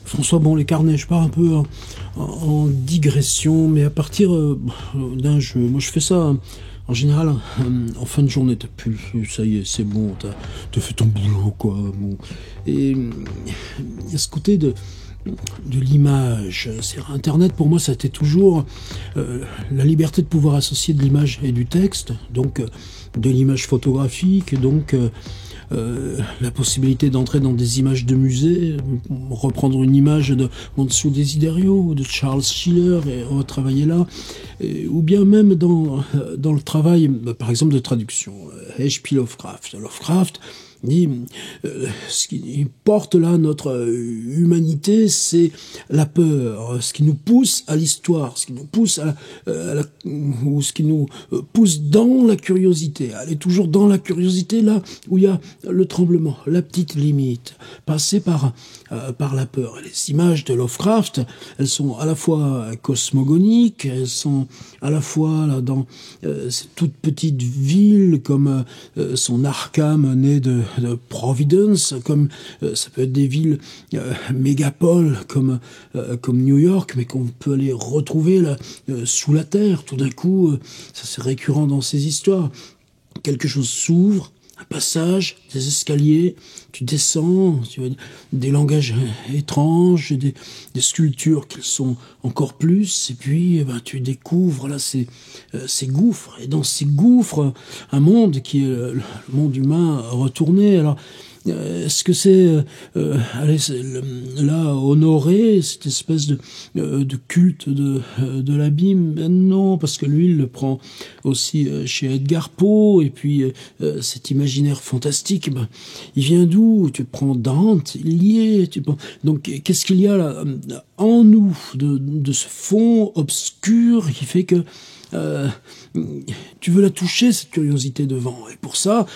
François, bon, les carnets, je pars un peu en digression, mais à partir d'un jeu. Moi, je fais ça en général en fin de journée. T'as plus, ça y est, c'est bon, t'as fait ton boulot, quoi. Bon. Et il y a ce côté de l'image. C'est Internet, pour moi, ça a été toujours la liberté de pouvoir associer de l'image et du texte, donc de l'image photographique, donc la possibilité d'entrer dans des images de musée, reprendre une image de Montsou Desiderio, de Charles Schiller et retravailler là, ou bien même dans le travail, par exemple, de traduction. H.P. Lovecraft. Lovecraft dit, ce qui porte là notre humanité, c'est la peur, ce qui nous pousse à l'histoire, ce qui nous pousse ou ce qui nous pousse dans la curiosité, aller toujours dans la curiosité là où il y a le tremblement, la petite limite, passer par la peur. Et les images de Lovecraft, elles sont à la fois cosmogoniques, elles sont à la fois là dans ces toutes petites villes comme son Arkham né de Providence, comme ça peut être des villes mégapoles comme New York, mais qu'on peut aller retrouver là sous la terre. Tout d'un coup, ça c'est récurrent dans ces histoires. Quelque chose s'ouvre, un passage, des escaliers, tu descends, tu vois, des langages étranges, des sculptures qui sont encore plus, et puis tu découvres là ces gouffres, et dans ces gouffres, un monde qui est le monde humain retourné. Alors, est-ce que c'est là honorer cette espèce de culte de l'abîme? Ben non, parce que lui il le prend aussi chez Edgar Poe, et puis cet imaginaire fantastique, ben, il vient d'où? Tu prends Dante, il y est. Donc qu'est-ce qu'il y a là en nous de ce fond obscur qui fait que tu veux la toucher, cette curiosité devant, et pour ça,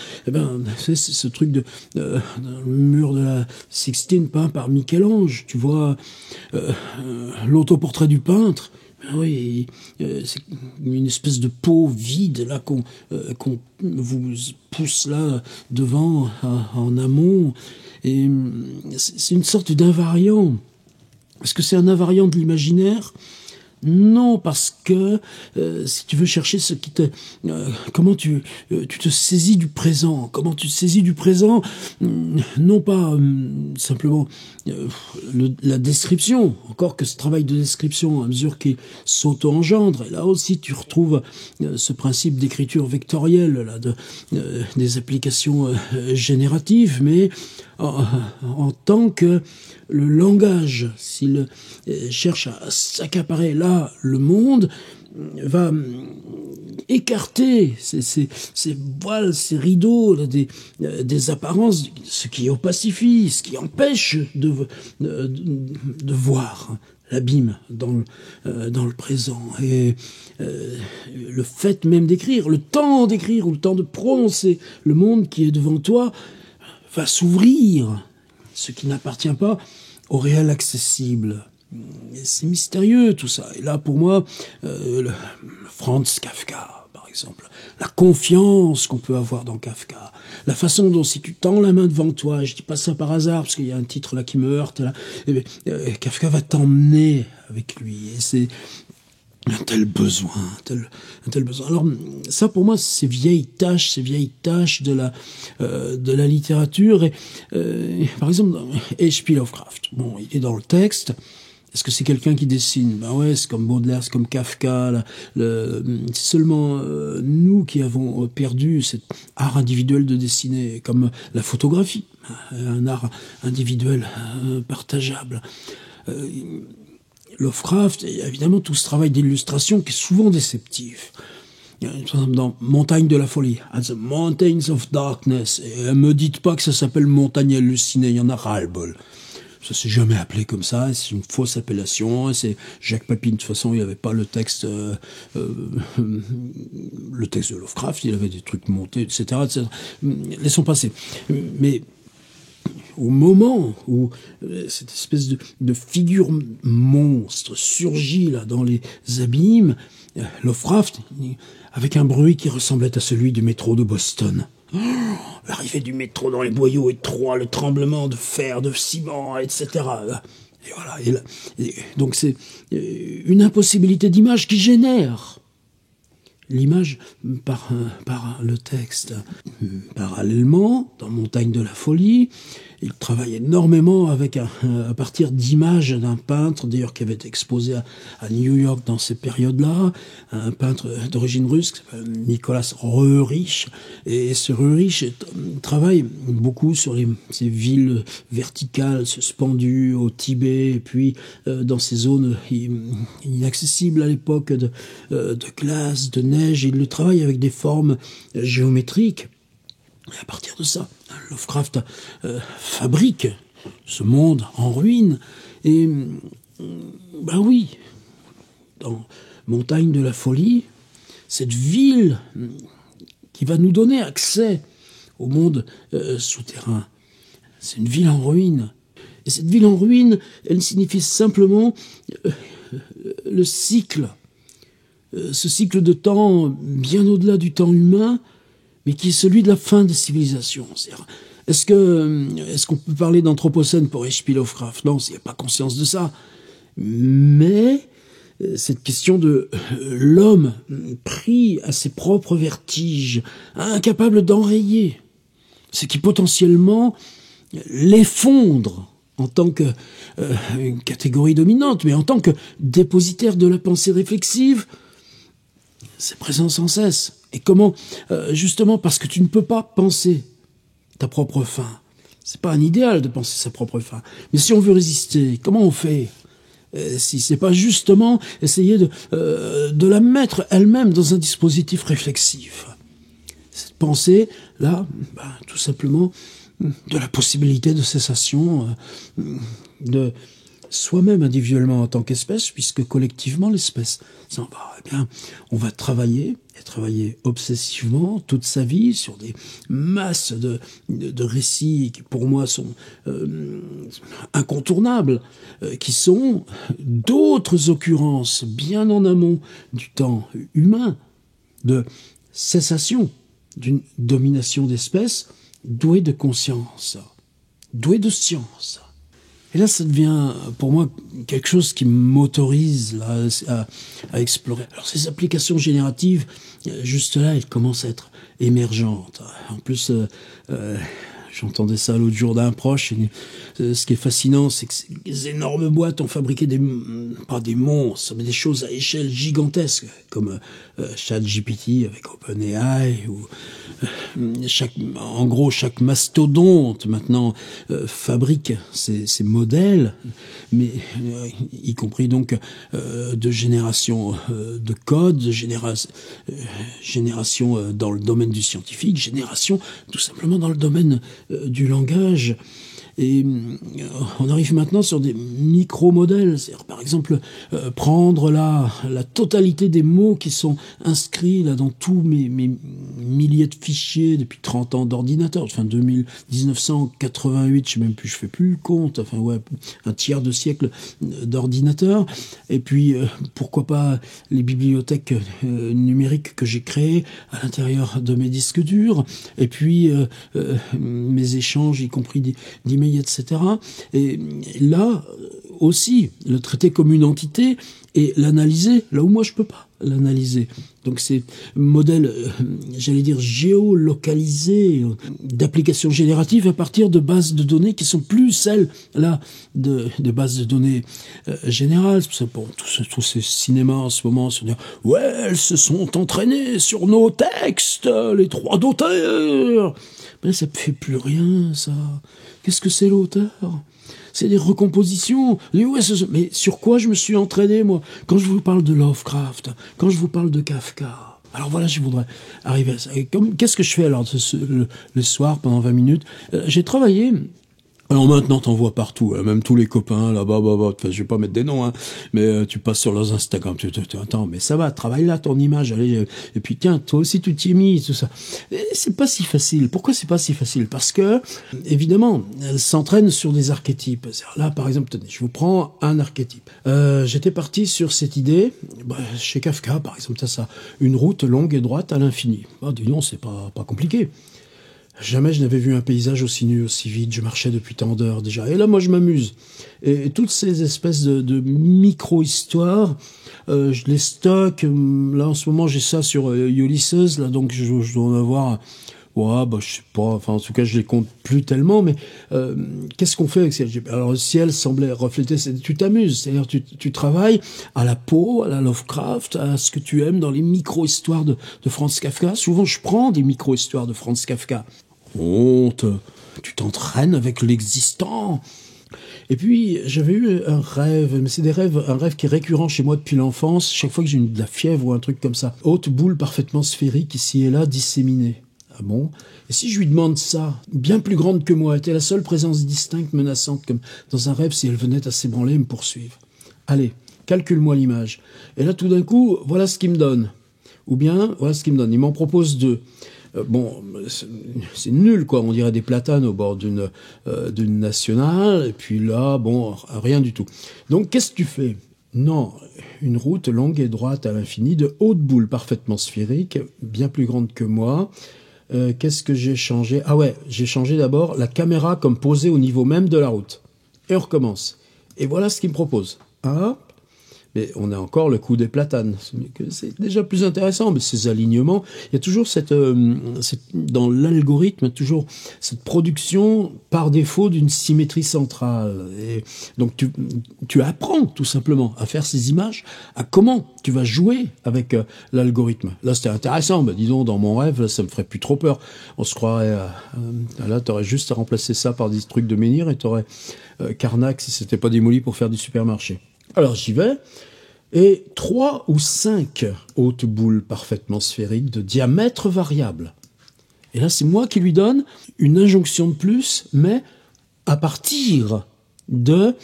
c'est ce truc de le mur de la Sixtine peint par Michel-Ange. Tu vois l'autoportrait du peintre. Ben oui, c'est une espèce de peau vide là qu'on vous pousse là devant en amont, et c'est une sorte d'invariant. Est-ce que c'est un invariant de l'imaginaire? Non, parce que si tu veux chercher ce qui te... comment tu te saisis du présent? Comment tu te saisis du présent? Non pas simplement la description, encore que ce travail de description, à mesure qu'il s'auto-engendre, et là aussi tu retrouves ce principe d'écriture vectorielle, là, des applications génératives, mais en tant que le langage, s'il cherche à s'accaparer là le monde, va écarter ces voiles, ces rideaux là, des apparences, ce qui opacifie, ce qui empêche de voir l'abîme dans le présent. Et le fait même d'écrire, le temps d'écrire ou le temps de prononcer le monde qui est devant toi va s'ouvrir, ce qui n'appartient pas au réel accessible. C'est mystérieux tout ça. Et là, pour moi, Franz Kafka, par exemple, la confiance qu'on peut avoir dans Kafka, la façon dont si tu tends la main devant toi, je dis pas ça par hasard parce qu'il y a un titre là qui me heurte, là, Kafka va t'emmener avec lui. Et c'est un tel besoin, un tel besoin. Alors ça, pour moi, ces vieilles tâches de la littérature. Et par exemple, H.P. Lovecraft. Bon, il est dans le texte. Est-ce que c'est quelqu'un qui dessine? Ben ouais, c'est comme Baudelaire, c'est comme Kafka. C'est seulement nous qui avons perdu cet art individuel de dessiner, comme la photographie, un art individuel partageable. Lovecraft, et évidemment tout ce travail d'illustration qui est souvent déceptif. Par exemple dans Montagne de la folie, At the Mountains of Darkness, et me dites pas que ça s'appelle Montagne hallucinée, il y en a ras-le-bol. Ça s'est jamais appelé comme ça, c'est une fausse appellation, c'est Jacques Papin, de toute façon il n'y avait pas le texte de Lovecraft, il avait des trucs montés, etc. Laissons passer. Mais au moment où cette espèce de figure monstre surgit là dans les abîmes, Lovecraft, avec un bruit qui ressemblait à celui du métro de Boston. L'arrivée du métro dans les boyaux étroits, le tremblement de fer, de ciment, etc. Et voilà. Et donc c'est une impossibilité d'image qui génère l'image par le texte. Parallèlement, dans Montagne de la folie, il travaille énormément à partir d'images d'un peintre, d'ailleurs qui avait été exposé à New York dans ces périodes-là, un peintre d'origine russe qui s'appelle Nicolas Roerich. Et ce Roerich travaille beaucoup sur ces villes verticales, suspendues au Tibet, et puis dans ces zones inaccessibles à l'époque de glace, de neige. Il le travaille avec des formes géométriques. Et à partir de ça, Lovecraft fabrique ce monde en ruine. Et ben oui, dans Montagne de la folie, cette ville qui va nous donner accès au monde souterrain, c'est une ville en ruine. Et cette ville en ruine, elle signifie simplement le cycle, ce cycle de temps bien au-delà du temps humain, mais qui est celui de la fin des civilisations. Est-ce qu'on peut parler d'anthropocène pour H.P. Lovecraft? Non, il n'y a pas conscience de ça. Mais cette question de l'homme pris à ses propres vertiges, incapable d'enrayer, ce qui potentiellement l'effondre en tant que catégorie dominante, mais en tant que dépositaire de la pensée réflexive, c'est présent sans cesse. Et comment, justement, parce que tu ne peux pas penser ta propre fin. C'est pas un idéal de penser sa propre fin. Mais si on veut résister, comment on fait? Si c'est pas justement essayer de la mettre elle-même dans un dispositif réflexif. Cette pensée, là, tout simplement, de la possibilité de cessation de soi-même individuellement en tant qu'espèce, puisque collectivement l'espèce s'en va. Eh bien, on va travailler obsessivement toute sa vie sur des masses de récits qui pour moi sont incontournables, qui sont d'autres occurrences bien en amont du temps humain, de cessation d'une domination d'espèces douée de conscience, douée de science. Et là, ça devient, pour moi, quelque chose qui m'autorise là, à explorer. Alors, ces applications génératives, juste là, elles commencent à être émergentes. En plus, j'entendais ça l'autre jour d'un proche. Ce qui est fascinant, c'est que ces énormes boîtes ont fabriqué pas des monstres, mais des choses à échelle gigantesque, comme ChatGPT avec OpenAI, ou chaque mastodonte maintenant fabrique ces modèles, mais y compris donc de génération de code, de génération dans le domaine du scientifique, génération tout simplement dans le domaine du langage. Et on arrive maintenant sur des micro-modèles, c'est-à-dire par exemple prendre la totalité des mots qui sont inscrits là dans tous mes milliers de fichiers depuis 30 ans d'ordinateur, enfin 1988, je sais même plus, je fais plus le compte, enfin ouais, un tiers de siècle d'ordinateur, et puis pourquoi pas les bibliothèques numériques que j'ai créées à l'intérieur de mes disques durs, et puis mes échanges, y compris d'emails, etc. Et là aussi, le traiter comme une entité et l'analyser là où moi je peux pas l'analyser. Donc c'est un modèle, j'allais dire géolocalisé, d'applications génératives à partir de bases de données qui sont plus celles là de bases de données générales. C'est pour ça, bon, tous ces cinémas en ce moment se dire ouais, elles se sont entraînées sur nos textes, les droits d'auteur. Mais ça ne fait plus rien, ça. Qu'est-ce que c'est l'auteur? C'est des recompositions. Mais sur quoi je me suis entraîné, moi, quand je vous parle de Lovecraft, quand je vous parle de Kafka? Alors voilà, je voudrais arriver à ça. Qu'est-ce que je fais alors le soir, pendant 20 minutes? J'ai travaillé. Alors maintenant, t'en vois partout, hein, même tous les copains, là-bas, je vais pas mettre des noms, hein, mais tu passes sur leurs Instagram, attends, mais ça va, travaille là ton image, allez, et puis tiens, toi aussi tu t'y es mis, tout ça. Et c'est pas si facile. Pourquoi c'est pas si facile? Parce que, évidemment, elle s'entraîne sur des archétypes. Là, par exemple, tenez, je vous prends un archétype. J'étais parti sur cette idée, chez Kafka, par exemple, t'as ça, une route longue et droite à l'infini. Dis donc, c'est pas compliqué. Jamais je n'avais vu un paysage aussi nu, aussi vite. Je marchais depuis tant d'heures déjà. Et là, moi, je m'amuse. Et toutes ces espèces de micro-histoires, je les stocke. Là, en ce moment, j'ai ça sur Ulysses. Là, donc, je dois en avoir... Ouais, bah, je sais pas. Enfin, en tout cas, je les compte plus tellement. Mais qu'est-ce qu'on fait avec ciel? Alors, le ciel semblait refléter... Tu t'amuses. C'est-à-dire, tu travailles à la Poe, à la Lovecraft, à ce que tu aimes dans les micro-histoires de Franz Kafka. Souvent, je prends des micro-histoires de Franz Kafka. Honte, tu t'entraînes avec l'existant. Et puis, j'avais eu un rêve, mais c'est un rêve qui est récurrent chez moi depuis l'enfance, chaque fois que j'ai eu de la fièvre ou un truc comme ça. Haute boule parfaitement sphérique, ici et là, disséminée. Ah bon? Et si je lui demande ça, bien plus grande que moi, était la seule présence distincte, menaçante, comme dans un rêve, si elle venait à s'ébranler et me poursuivre. Allez, calcule-moi l'image. Et là, tout d'un coup, voilà ce qu'il me donne. Ou bien, voilà ce qu'il me donne. Il m'en propose deux. Bon, c'est nul, quoi. On dirait des platanes au bord d'une nationale. Et puis là, bon, rien du tout. Donc, qu'est-ce que tu fais? Non, une route longue et droite à l'infini, de haute boule parfaitement sphérique, bien plus grande que moi. Qu'est-ce que j'ai changé? Ah ouais, j'ai changé d'abord la caméra comme posée au niveau même de la route. Et on recommence. Et voilà ce qu'il me propose. Ah, mais on a encore le coup des platanes. C'est déjà plus intéressant, mais ces alignements, il y a toujours dans l'algorithme, toujours cette production par défaut d'une symétrie centrale. Et donc tu apprends tout simplement à faire ces images, à comment tu vas jouer avec l'algorithme. Là, c'était intéressant. Dis donc, dans mon rêve, là, ça me ferait plus trop peur. On se croirait... là, t'aurais juste à remplacer ça par des trucs de menhir et t'aurais Karnak si c'était pas démoli pour faire du supermarché. Alors j'y vais, et 3 ou 5 hautes boules parfaitement sphériques de diamètre variable. Et là, c'est moi qui lui donne une injonction de plus, mais à partir de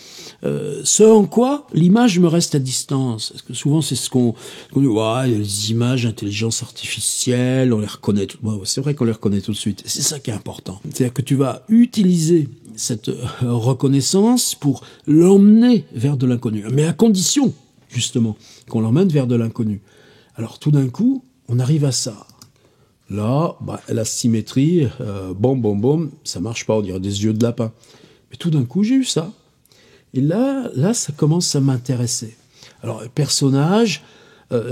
ce en quoi l'image me reste à distance. Parce que souvent, c'est ce qu'on dit, ouais, les images d'intelligence artificielle, on les reconnaît tout. Ouais, c'est vrai qu'on les reconnaît tout de suite. C'est ça qui est important. C'est-à-dire que tu vas utiliser cette reconnaissance pour l'emmener vers de l'inconnu. Mais à condition, justement, qu'on l'emmène vers de l'inconnu. Alors tout d'un coup, on arrive à ça. Là, la symétrie, boum, ça marche pas, on dirait des yeux de lapin. Mais tout d'un coup, j'ai eu ça. Et là, ça commence à m'intéresser. Alors, personnage,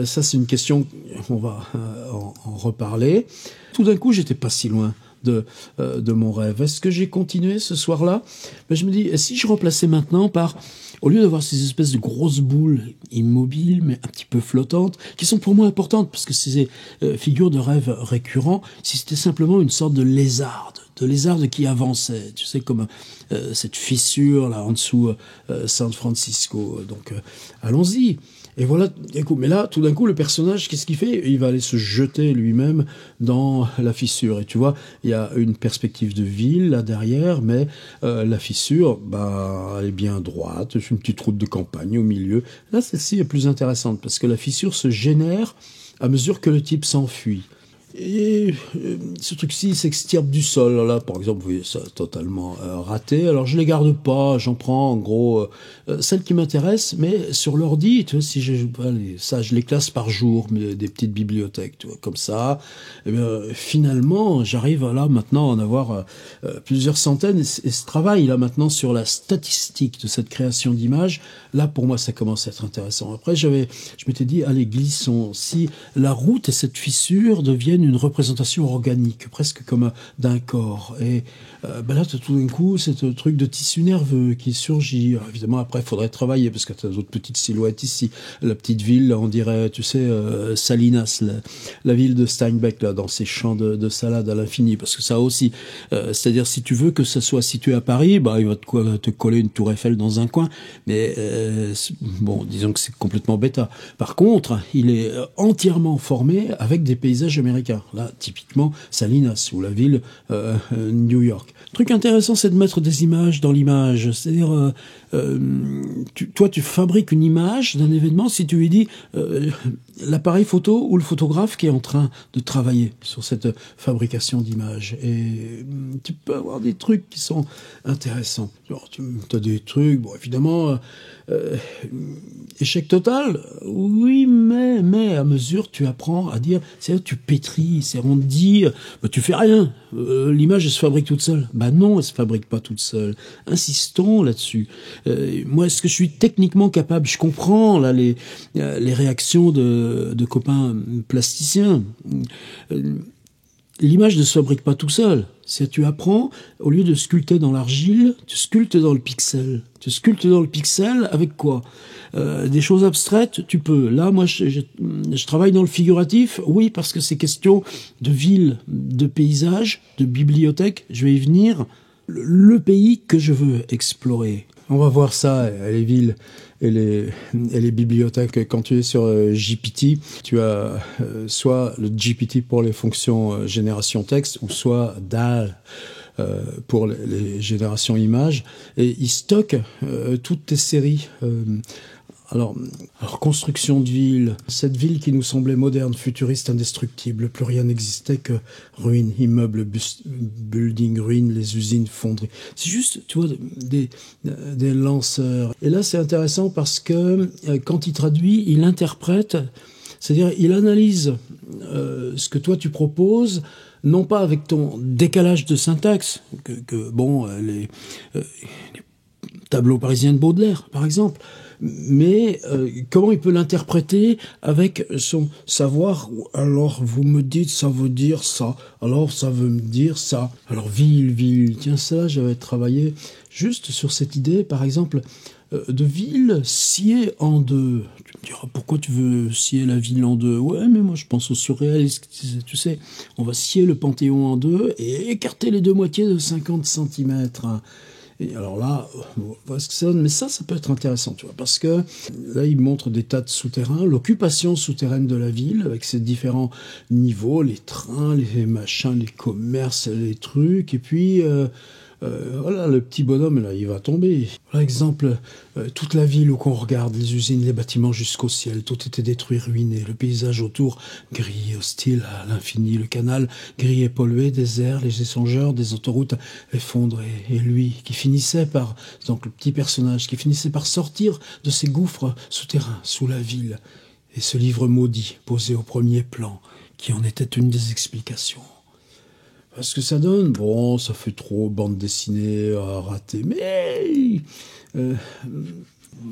ça c'est une question, on va en reparler. Tout d'un coup, j'étais pas si loin de mon rêve. Est-ce que j'ai continué ce soir-là? Je me dis, et si je remplaçais maintenant par, au lieu d'avoir ces espèces de grosses boules immobiles, mais un petit peu flottantes, qui sont pour moi importantes, parce que ces figures de rêve récurrents, si c'était simplement une sorte de lézarde qui avançait, tu sais, comme cette fissure là en dessous San Francisco. Donc allons-y. Et voilà, mais là, tout d'un coup, le personnage, qu'est-ce qu'il fait? Il va aller se jeter lui-même dans la fissure. Et tu vois, il y a une perspective de ville là derrière, mais la fissure, elle est bien droite. C'est une petite route de campagne au milieu. Là, celle-ci est plus intéressante parce que la fissure se génère à mesure que le type s'enfuit. Et ce truc-ci s'extirpe du sol. Là, par exemple, vous voyez ça totalement raté. Alors, je les garde pas. J'en prends, en gros, celles qui m'intéressent. Mais sur l'ordi, tu vois, si je les classe par jour, mais des petites bibliothèques, tu vois, comme ça. Et bien, finalement, j'arrive là maintenant à en avoir plusieurs centaines. Et ce travail là maintenant sur la statistique de cette création d'images, là, pour moi, ça commence à être intéressant. Après, je m'étais dit, allez, glissons. Si la route et cette fissure deviennent une représentation organique, presque comme d'un corps. Et là, tout d'un coup, c'est un truc de tissu nerveux qui surgit. Alors, évidemment, après, il faudrait travailler, parce que tu as d'autres petites silhouettes ici. La petite ville, on dirait, tu sais, Salinas, la ville de Steinbeck, là, dans ces champs de salade à l'infini, parce que ça aussi, c'est-à-dire, si tu veux que ça soit situé à Paris, il va te coller une tour Eiffel dans un coin, mais bon, disons que c'est complètement bêta. Par contre, il est entièrement formé avec des paysages américains. Là, typiquement, Salinas, ou la ville New York. Le truc intéressant, c'est de mettre des images dans l'image. C'est-à-dire, toi, tu fabriques une image d'un événement si tu lui dis l'appareil photo ou le photographe qui est en train de travailler sur cette fabrication d'images. Et tu peux avoir des trucs qui sont intéressants. Alors, tu as des trucs, bon, évidemment, échec total, oui, mais à mesure tu apprends à dire, c'est-à-dire tu pétris, c'est on te dit, bah, tu fais rien, l'image elle se fabrique toute seule. Bah non, elle se fabrique pas toute seule. Insistons là-dessus. Moi, est-ce que je suis techniquement capable? Je comprends là les réactions de copains plasticiens. L'image ne se fabrique pas tout seul. C'est tu apprends, au lieu de sculpter dans l'argile, tu sculptes dans le pixel. Tu sculptes dans le pixel avec quoi? Des choses abstraites, tu peux. Là, moi, je travaille dans le figuratif, oui, parce que c'est question de ville, de paysage, de bibliothèque. Je vais y venir. Le pays que je veux explorer. On va voir ça, les villes et les bibliothèques. Quand tu es sur GPT, tu as soit le GPT pour les fonctions génération texte, ou soit DAL pour les générations images. Et il stocke toutes tes séries. Alors, construction de ville, cette ville qui nous semblait moderne, futuriste, indestructible, plus rien n'existait que ruines, immeubles, buildings, ruines, les usines, fonderies. C'est juste, tu vois, des lanceurs. Et là, c'est intéressant parce que quand il traduit, il interprète, c'est-à-dire il analyse ce que toi tu proposes, non pas avec ton décalage de syntaxe, les tableaux parisiens de Baudelaire, par exemple, mais comment il peut l'interpréter avec son savoir. Alors vous me dites ça veut dire ça, alors ça veut me dire ça. Alors ville, tiens ça, j'avais travaillé juste sur cette idée, par exemple, de ville sciée en deux. Tu me diras pourquoi tu veux scier la ville en deux? Ouais, mais moi je pense au surréalisme, tu sais, on va scier le Panthéon en deux et écarter les deux moitiés de 50 centimètres. Et alors là, voilà ce que ça donne. Mais ça peut être intéressant, tu vois, parce que là, il montre des tas de souterrains, l'occupation souterraine de la ville, avec ses différents niveaux, les trains, les machins, les commerces, les trucs, et puis voilà, le petit bonhomme, là, il va tomber. Par exemple, toute la ville où qu'on regarde, les usines, les bâtiments jusqu'au ciel, tout était détruit, ruiné, le paysage autour, gris et hostile à l'infini, le canal, gris et pollué, désert, les échangeurs, des autoroutes effondrées, et lui, qui finissait par, donc le petit personnage, qui finissait par sortir de ces gouffres souterrains, sous la ville, et ce livre maudit, posé au premier plan, qui en était une des explications. Ce que ça donne, bon, ça fait trop bande dessinée à rater, mais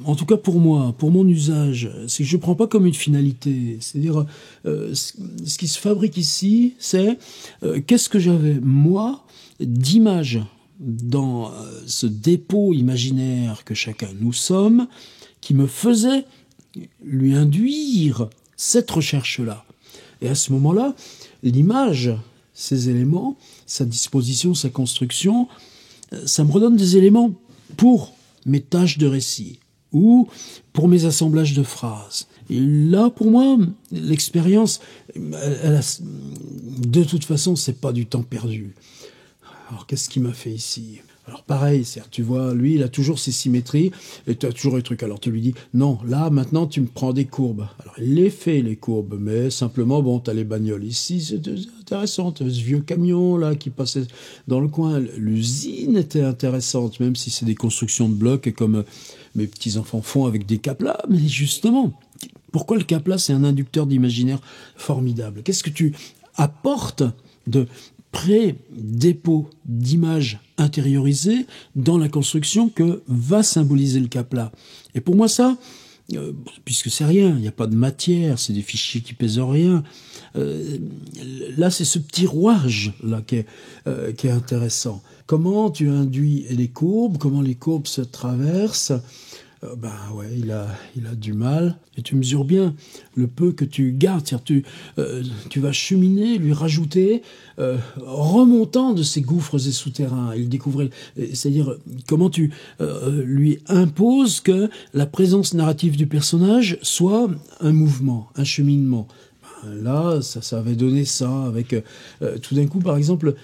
en tout cas pour moi, pour mon usage, c'est que je ne prends pas comme une finalité. C'est-à-dire, ce qui se fabrique ici, c'est qu'est-ce que j'avais, moi, d'images dans ce dépôt imaginaire que chacun nous sommes, qui me faisait lui induire cette recherche-là. Et à ce moment-là, l'image, ces éléments, sa disposition, sa construction, ça me redonne des éléments pour mes tâches de récit ou pour mes assemblages de phrases. Et là, pour moi, l'expérience, de toute façon, c'est pas du temps perdu. Alors, qu'est-ce qu'il m'a fait ici ? Alors pareil, tu vois, lui, il a toujours ses symétries, et tu as toujours les trucs. Alors tu lui dis, non, là, maintenant, tu me prends des courbes. Alors il les fait, les courbes, mais simplement, bon, tu as les bagnoles ici, c'est intéressant, tu as ce vieux camion, là, qui passait dans le coin. L'usine était intéressante, même si c'est des constructions de blocs, comme mes petits-enfants font avec des caplas. Mais justement, pourquoi le capla, c'est un inducteur d'imaginaire formidable? Qu'est-ce que tu apportes de pré-dépôt d'images intériorisées dans la construction que va symboliser le capla. Et pour moi ça, puisque c'est rien, il n'y a pas de matière, c'est des fichiers qui pèsent rien, là c'est ce petit rouage là qui est intéressant. Comment tu induis les courbes, comment les courbes se traversent. Ouais, il a du mal. Et tu mesures bien le peu que tu gardes. Tu vas cheminer, lui rajouter, remontant de ces gouffres et souterrains. Il découvrait, c'est-à-dire comment tu lui imposes que la présence narrative du personnage soit un mouvement, un cheminement. Là, ça avait donné ça, avec tout d'un coup, par exemple,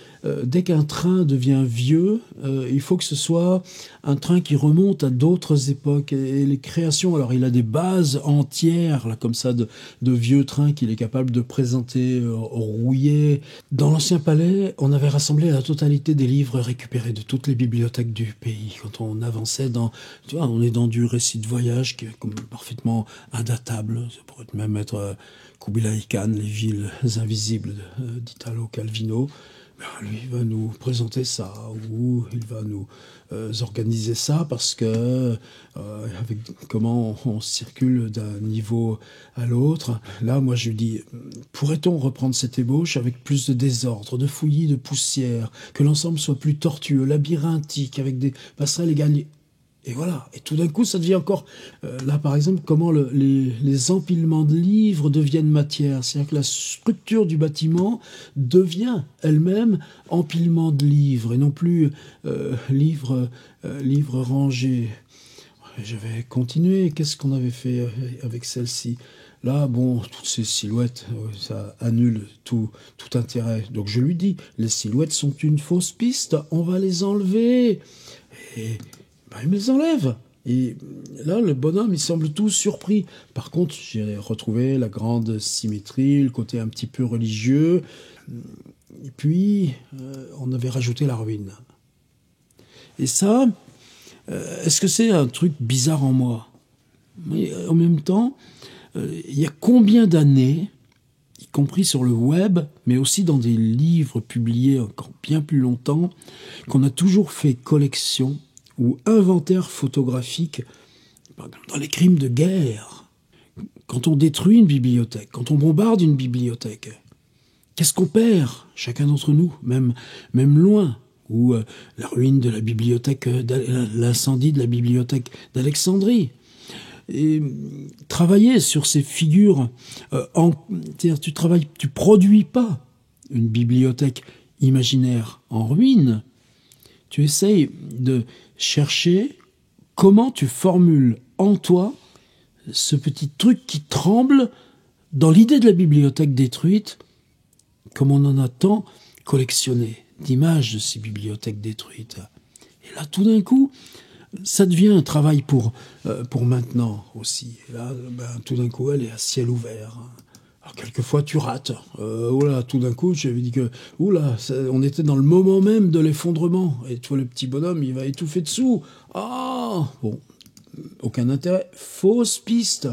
dès qu'un train devient vieux, il faut que ce soit un train qui remonte à d'autres époques. Et les créations, alors il a des bases entières, là, comme ça, de vieux trains qu'il est capable de présenter rouillés. Dans l'ancien palais, on avait rassemblé la totalité des livres récupérés de toutes les bibliothèques du pays. Quand on avançait dans, tu vois, on est dans du récit de voyage qui est comme parfaitement indatable. Ça pourrait même être Kublai Khan, les villes invisibles d'Italo Calvino. Lui, il va nous présenter ça, ou il va nous organiser ça, parce que avec comment on circule d'un niveau à l'autre. Là, moi, je lui dis, pourrait-on reprendre cette ébauche avec plus de désordre, de fouillis, de poussière, que l'ensemble soit plus tortueux, labyrinthique, avec des passerelles égales. Et voilà, et tout d'un coup, ça devient encore... là, par exemple, comment les empilements de livres deviennent matière. C'est-à-dire que la structure du bâtiment devient elle-même empilement de livres, et non plus livres rangés. J'avais continué. Qu'est-ce qu'on avait fait avec celle-ci ? Là, bon, toutes ces silhouettes, ça annule tout intérêt. Donc je lui dis, les silhouettes sont une fausse piste, on va les enlever. Et... il me les enlève. Et là, le bonhomme, il semble tout surpris. Par contre, j'ai retrouvé la grande symétrie, le côté un petit peu religieux. Et puis, on avait rajouté la ruine. Et ça, est-ce que c'est un truc bizarre en moi ? Mais en même temps, il y a combien d'années, y compris sur le web, mais aussi dans des livres publiés encore bien plus longtemps, qu'on a toujours fait collection ou inventaire photographique, par exemple dans les crimes de guerre. Quand on détruit une bibliothèque, quand on bombarde une bibliothèque, qu'est-ce qu'on perd, chacun d'entre nous, même loin, ou la ruine de la bibliothèque, l'incendie de la bibliothèque d'Alexandrie. Et travailler sur ces figures, c'est-à-dire tu produis pas une bibliothèque imaginaire en ruine, tu essayes de chercher comment tu formules en toi ce petit truc qui tremble dans l'idée de la bibliothèque détruite, comme on en a tant collectionné d'images de ces bibliothèques détruites. Et là, tout d'un coup, ça devient un travail pour maintenant aussi. Et là, tout d'un coup, elle est à ciel ouvert. Alors, quelquefois, tu rates. Tout d'un coup, j'avais dit que, on était dans le moment même de l'effondrement. Et tu vois, le petit bonhomme, il va étouffer dessous. Bon, aucun intérêt. Fausse piste.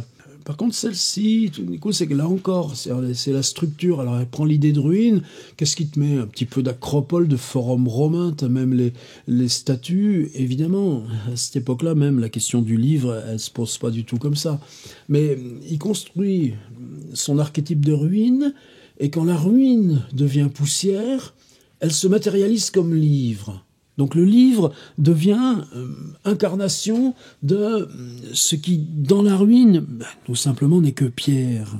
Par contre, celle-ci, tout d'un coup, c'est que là encore, c'est la structure. Alors, elle prend l'idée de ruine. Qu'est-ce qui te met ? Un petit peu d'acropole, de forum romain. T'as même les statues. Évidemment, à cette époque-là, même, la question du livre, elle se pose pas du tout comme ça. Mais il construit son archétype de ruine, et quand la ruine devient poussière, elle se matérialise comme livre. Donc le livre devient incarnation de ce qui, dans la ruine, tout simplement n'est que pierre.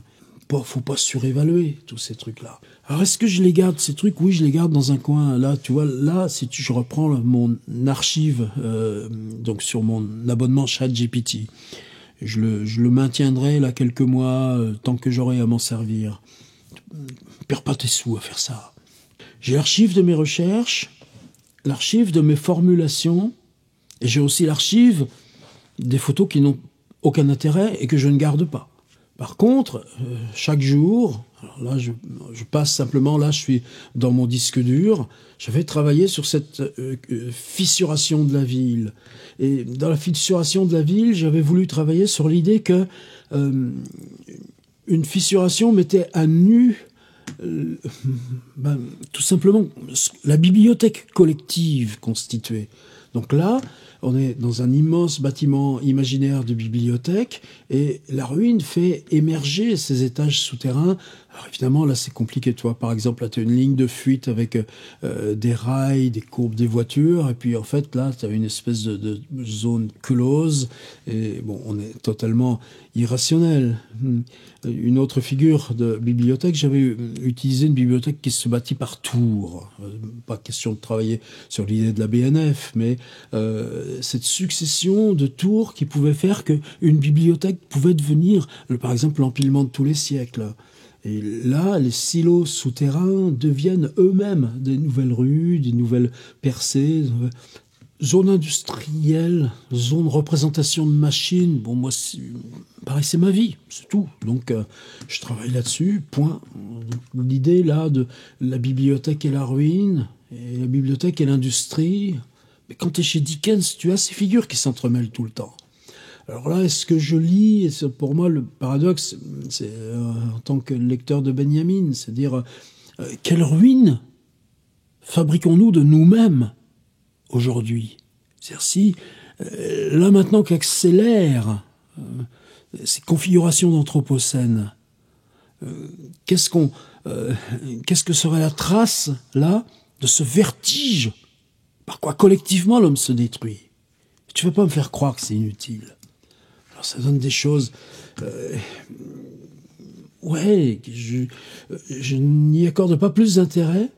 Faut pas surévaluer tous ces trucs-là. Alors est-ce que je les garde, ces trucs ? Oui, je les garde dans un coin. Là, tu vois, là, je reprends mon archive, donc sur mon abonnement ChatGPT. Je le maintiendrai là quelques mois, tant que j'aurai à m'en servir. Perds pas tes sous à faire ça. J'ai l'archive de mes recherches, l'archive de mes formulations, et j'ai aussi l'archive des photos qui n'ont aucun intérêt et que je ne garde pas. Par contre, chaque jour, alors là je passe simplement, là je suis dans mon disque dur, je vais travailler sur cette fissuration de la ville. Et dans la fissuration de la ville, j'avais voulu travailler sur l'idée que une fissuration mettait à nu tout simplement la bibliothèque collective constituée. Donc là, on est dans un immense bâtiment imaginaire de bibliothèque, et la ruine fait émerger ces étages souterrains. Alors évidemment, là, c'est compliqué. Toi, par exemple, là, tu as une ligne de fuite avec des rails, des courbes des voitures, et puis en fait, là, tu as une espèce de zone close, et bon, on est totalement irrationnel. Une autre figure de bibliothèque, j'avais utilisé une bibliothèque qui se bâtit par tours. Pas question de travailler sur l'idée de la BNF, mais cette succession de tours qui pouvait faire qu'une bibliothèque pouvait devenir, par exemple, l'empilement de tous les siècles. Et là, les silos souterrains deviennent eux-mêmes des nouvelles rues, des nouvelles percées, zones industrielles, zones de représentation de machines. Bon, moi, pareil, c'est ma vie, c'est tout. Donc, je travaille là-dessus, point. L'idée, là, de la bibliothèque et la ruine, et la bibliothèque et l'industrie. Mais quand tu es chez Dickens, tu as ces figures qui s'entremêlent tout le temps. Alors là, est-ce que je lis, et c'est pour moi le paradoxe, c'est en tant que lecteur de Benjamin, c'est-à-dire quelle ruine fabriquons-nous de nous-mêmes aujourd'hui? C'est-à-dire si là maintenant qu'accélèrent ces configurations d'anthropocène, qu'est-ce que serait la trace là de ce vertige par quoi collectivement l'homme se détruit? Tu ne vas pas me faire croire que c'est inutile. Alors ça donne des choses... ouais, je n'y accorde pas plus d'intérêt.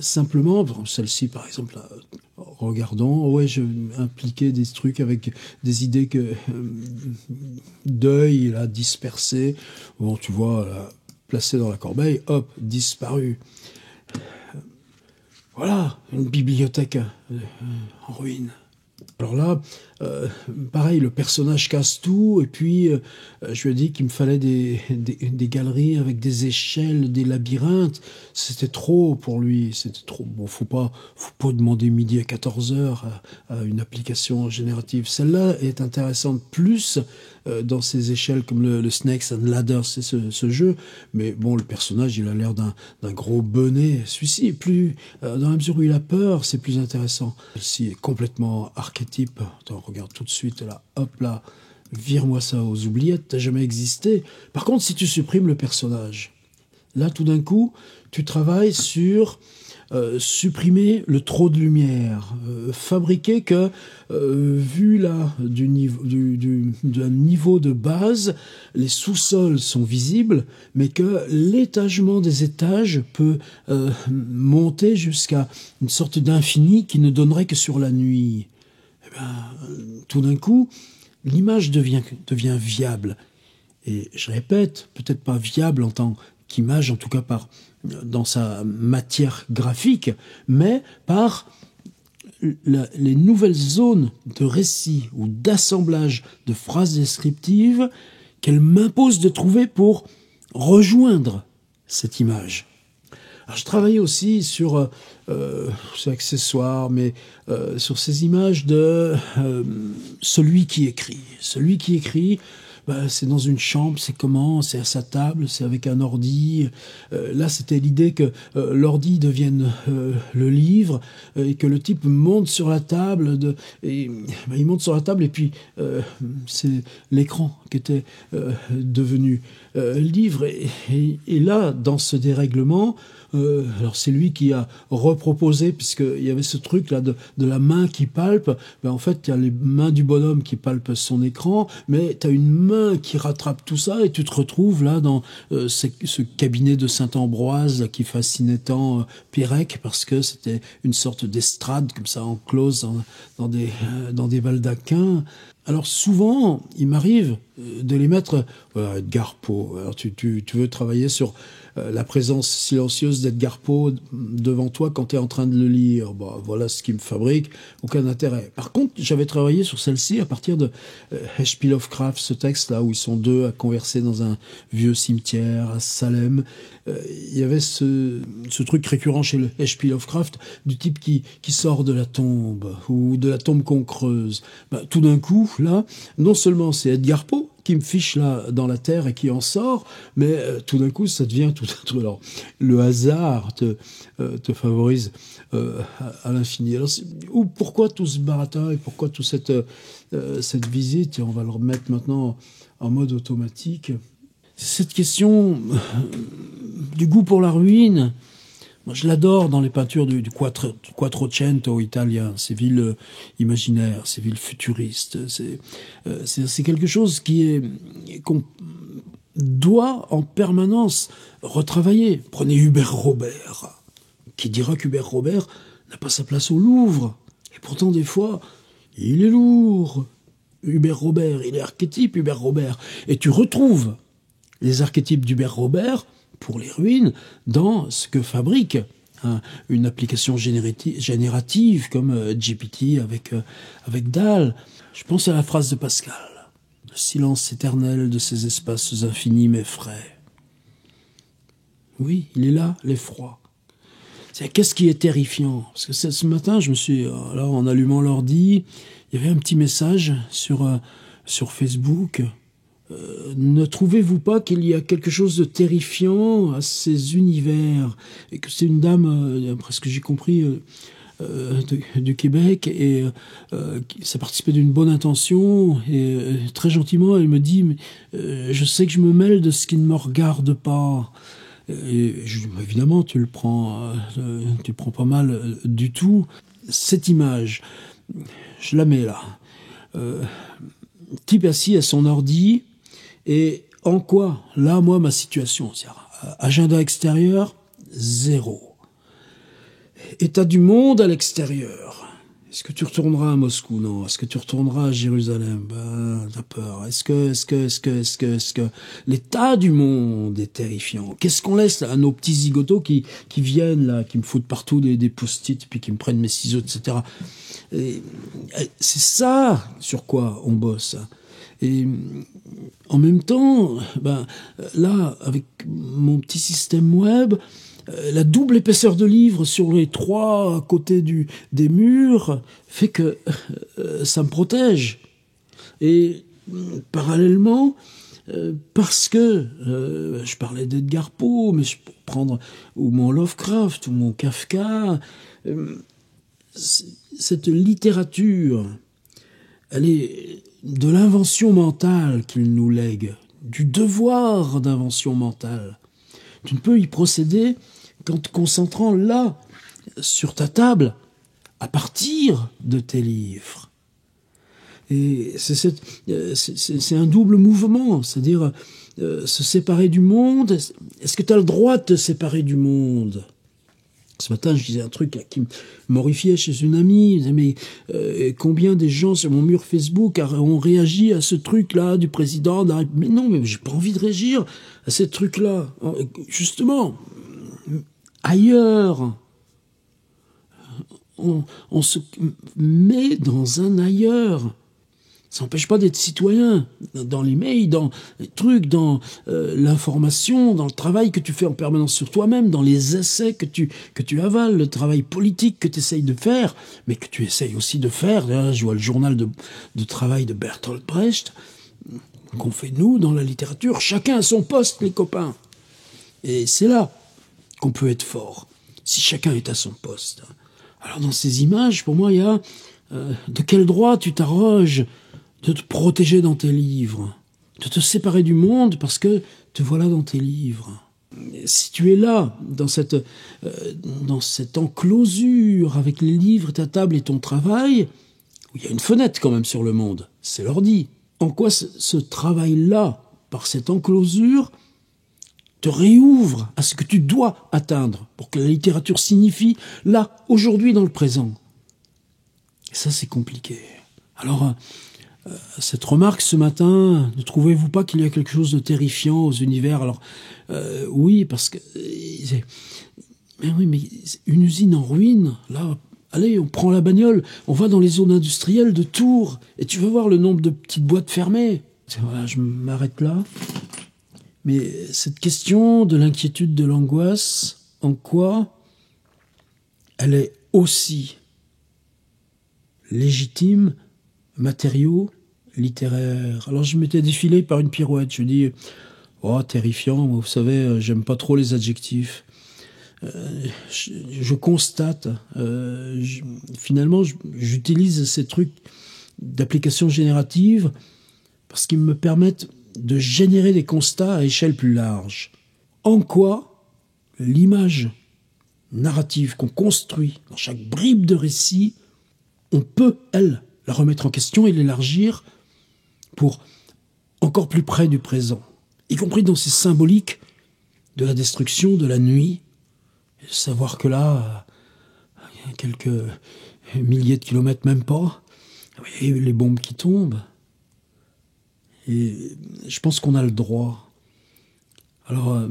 Simplement, celle-ci par exemple, là, regardant, ouais, je impliquais des trucs avec des idées que deuil, là, dispersé. Bon, tu vois, là, placé dans la corbeille, hop, disparu. Voilà, une bibliothèque en ruine. Alors là, pareil, le personnage casse tout, et puis je lui ai dit qu'il me fallait des galeries avec des échelles, des labyrinthes. C'était trop pour lui, c'était trop. Bon, faut pas demander midi à 14h à une application générative. Celle-là est intéressante plus dans ces échelles comme le Snakes and Ladders, c'est ce jeu. Mais bon, le personnage, il a l'air d'un gros bonnet. Celui-ci est plus, dans la mesure où il a peur, c'est plus intéressant. Celui-ci est complètement archétype. Attends, regarde tout de suite là, hop là, vire-moi ça aux oubliettes, t'as jamais existé. Par contre, si tu supprimes le personnage, là tout d'un coup, tu travailles sur supprimer le trop de lumière, fabriquer que, vu là d'un niveau de base, les sous-sols sont visibles, mais que l'étagement des étages peut monter jusqu'à une sorte d'infini qui ne donnerait que sur la nuit. Eh ben, tout d'un coup, l'image devient viable. Et je répète, peut-être pas viable en tant qu'image, en tout cas dans sa matière graphique, mais par les nouvelles zones de récit ou d'assemblage de phrases descriptives qu'elle m'impose de trouver pour rejoindre cette image. Alors, je travaillais aussi sur ces accessoires, mais sur ces images de celui qui écrit. Celui qui écrit, c'est dans une chambre, c'est comment? C'est à sa table, c'est avec un ordi. Là, c'était l'idée que l'ordi devienne le livre et que le type monte sur la table. Il monte sur la table et puis c'est l'écran qui était devenu livre. Et là, dans ce dérèglement, alors c'est lui qui a reproposé, puisqu'il y avait ce truc là de la main qui palpe. En fait, il y a les mains du bonhomme qui palpent son écran, mais tu as une main qui rattrape tout ça et tu te retrouves là dans ce cabinet de Saint-Ambroise qui fascinait tant Pérec, parce que c'était une sorte d'estrade comme ça enclose dans des baldaquins. Alors souvent, il m'arrive de les mettre... Edgar Poe, alors tu veux travailler sur la présence silencieuse d'Edgar Poe devant toi quand tu es en train de le lire. Voilà ce qui me fabrique, aucun intérêt. Par contre, j'avais travaillé sur celle-ci à partir de H.P. Lovecraft, ce texte-là où ils sont deux à converser dans un vieux cimetière à Salem. Il y avait ce truc récurrent chez le H.P. Lovecraft du type qui sort de la tombe ou de la tombe qu'on creuse. Tout d'un coup, là, non seulement c'est Edgar Poe qui me fiche là dans la terre et qui en sort, mais tout d'un coup ça devient tout autre. Alors le hasard te favorise à l'infini. Alors pourquoi tout ce baratin et pourquoi toute cette visite, et on va le remettre maintenant en mode automatique. Cette question du goût pour la ruine, moi je l'adore dans les peintures du Quattrocento italien, ces villes imaginaires, ces villes futuristes. C'est quelque chose qu'on doit en permanence retravailler. Prenez Hubert Robert. Qui dira qu'Hubert Robert n'a pas sa place au Louvre? Et pourtant des fois, il est lourd. Hubert Robert, il est archétype Hubert Robert. Et tu retrouves les archétypes d'Hubert Robert pour les ruines dans ce que fabrique une application générative comme GPT avec DALL. Je pense à la phrase de Pascal. Le silence éternel de ces espaces infinis m'effraie. Oui, il est là, l'effroi. Qu'est-ce qui est terrifiant? Parce que ce matin, je me suis, là, en allumant l'ordi, il y avait un petit message sur Facebook. Ne trouvez-vous pas qu'il y a quelque chose de terrifiant à ces univers? Et que c'est une dame, après ce que j'ai compris, du Québec, et ça participait d'une bonne intention, et très gentiment, elle me dit, je sais que je me mêle de ce qui ne me regarde pas. Et évidemment, tu le prends pas mal du tout. Cette image, je la mets là. Type assis à son ordi, et en quoi, là, moi, ma situation, agenda extérieur, 0. État du monde à l'extérieur. Est-ce que tu retourneras à Moscou? Non. Est-ce que tu retourneras à Jérusalem? T'as peur. Est-ce que l'état du monde est terrifiant? Qu'est-ce qu'on laisse à nos petits zigotos qui viennent là, qui me foutent partout des post-it, puis qui me prennent mes ciseaux, etc. C'est ça sur quoi on bosse. Et en même temps, là, avec mon petit système web, la double épaisseur de livres sur les 3 côtés des murs fait que ça me protège. Et parallèlement, parce que je parlais d'Edgar Poe, mais je peux prendre ou mon Lovecraft ou mon Kafka, cette littérature, elle est de l'invention mentale qu'il nous lègue, du devoir d'invention mentale. Tu ne peux y procéder qu'en te concentrant là, sur ta table, à partir de tes livres. Et c'est un double mouvement, c'est-à-dire se séparer du monde. Est-ce que tu as le droit de te séparer du monde? Ce matin, je disais un truc là, qui m'horrifiait chez une amie. Je disais, mais combien des gens sur mon mur Facebook ont réagi à ce truc-là du président? Mais non, mais j'ai pas envie de réagir à ces trucs-là. Justement, ailleurs, on se met dans un ailleurs. Ça n'empêche pas d'être citoyen dans les mails, dans les trucs, dans l'information, dans le travail que tu fais en permanence sur toi-même, dans les essais que tu avales, le travail politique que tu essayes de faire, mais que tu essayes aussi de faire. Là, je vois le journal de travail de Bertolt Brecht, qu'on fait nous dans la littérature. Chacun à son poste, les copains. Et c'est là qu'on peut être fort, si chacun est à son poste. Alors dans ces images, pour moi, il y a de quel droit tu t'arroges de te protéger dans tes livres, de te séparer du monde parce que te voilà dans tes livres. Si tu es là, dans cette enclosure avec les livres, ta table et ton travail, où il y a une fenêtre quand même sur le monde, c'est l'ordi. En quoi ce travail-là, par cette enclosure, te réouvre à ce que tu dois atteindre pour que la littérature signifie là, aujourd'hui, dans le présent. Et ça, c'est compliqué. Alors, cette remarque ce matin, ne trouvez-vous pas qu'il y a quelque chose de terrifiant aux univers? Alors, oui, parce que... mais oui, mais une usine en ruine, là, allez, on prend la bagnole, on va dans les zones industrielles de Tours, et tu vas voir le nombre de petites boîtes fermées. Voilà, je m'arrête là. Mais cette question de l'inquiétude, de l'angoisse, en quoi elle est aussi légitime, matériaux, littéraire. Alors je m'étais défilé par une pirouette, je dis oh terrifiant, moi, vous savez, j'aime pas trop les adjectifs. Je constate, finalement j'utilise ces trucs d'application générative parce qu'ils me permettent de générer des constats à échelle plus large. En quoi l'image narrative qu'on construit dans chaque bribe de récit, on peut, elle, la remettre en question et l'élargir pour encore plus près du présent, y compris dans ces symboliques de la destruction, de la nuit, et savoir que là, il y a quelques milliers de kilomètres, même pas, et les bombes qui tombent. Et je pense qu'on a le droit. Alors,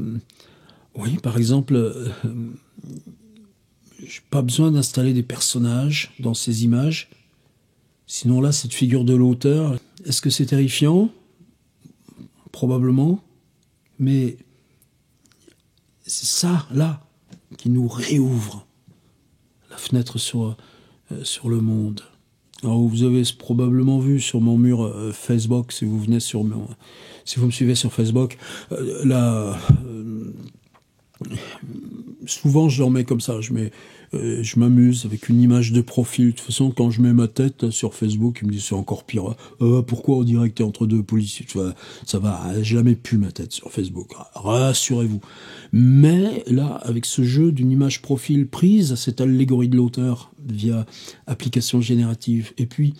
Oui, par exemple, j'ai pas besoin d'installer des personnages dans ces images. Sinon là, cette figure de l'auteur, est-ce que c'est terrifiant? Probablement. Mais c'est ça, là, qui nous réouvre la fenêtre sur le monde. Alors, vous avez probablement vu sur mon mur Facebook, si vous venez si vous me suivez sur Facebook, là, souvent je le remets comme ça, je m'amuse avec une image de profil. De toute façon, quand je mets ma tête sur Facebook, ils me disent c'est encore pire. Pourquoi en direct entre deux policiers? Ça va, j'ai jamais pu ma tête sur Facebook. Rassurez-vous. Mais là, avec ce jeu d'une image profil prise à cette allégorie de l'auteur via application générative, et puis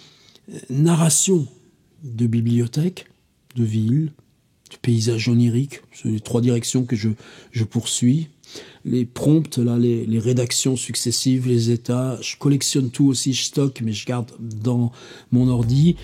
narration de bibliothèque, de ville, de paysage onirique, c'est les 3 directions que je poursuis. Les prompts, là, les rédactions successives, les états, je collectionne tout aussi, je stocke, mais je garde dans mon ordi.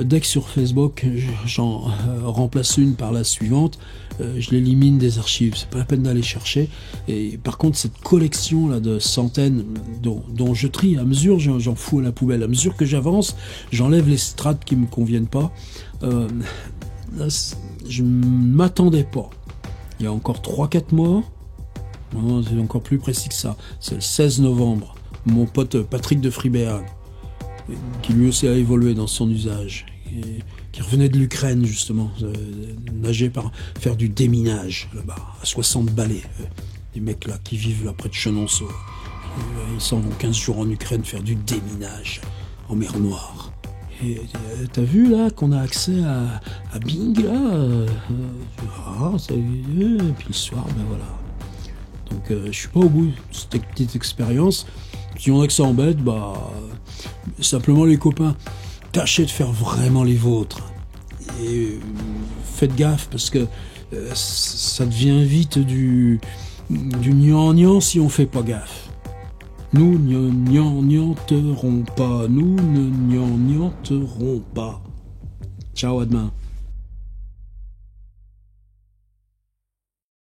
Dès que sur Facebook, j'en remplace une par la suivante, je l'élimine des archives, c'est pas la peine d'aller chercher. Et par contre, cette collection là de centaines dont je trie à mesure, j'en fous à la poubelle. À mesure que j'avance, j'enlève les strates qui me conviennent pas. Là, je m'attendais pas. Il y a encore 3-4 mois, non, c'est encore plus précis que ça. C'est le 16 novembre. Mon pote Patrick de Fribert, qui lui aussi a évolué dans son usage, qui revenait de l'Ukraine justement, nager faire du déminage là-bas, à 60 balais. Des mecs là qui vivent là près de Chenonceau. Ils s'en vont 15 jours en Ukraine faire du déminage en mer Noire. Et t'as vu là qu'on a accès à Bing là et puis le soir, ben voilà. Donc je suis pas au bout de cette petite expérience. Si on a que ça embête, simplement les copains, tâchez de faire vraiment les vôtres. Et faites gaffe parce que ça devient vite du gnangnan si on fait pas gaffe. Nous gnangnan-terons pas, nous ne gnangnan-terons pas. Ciao, à demain.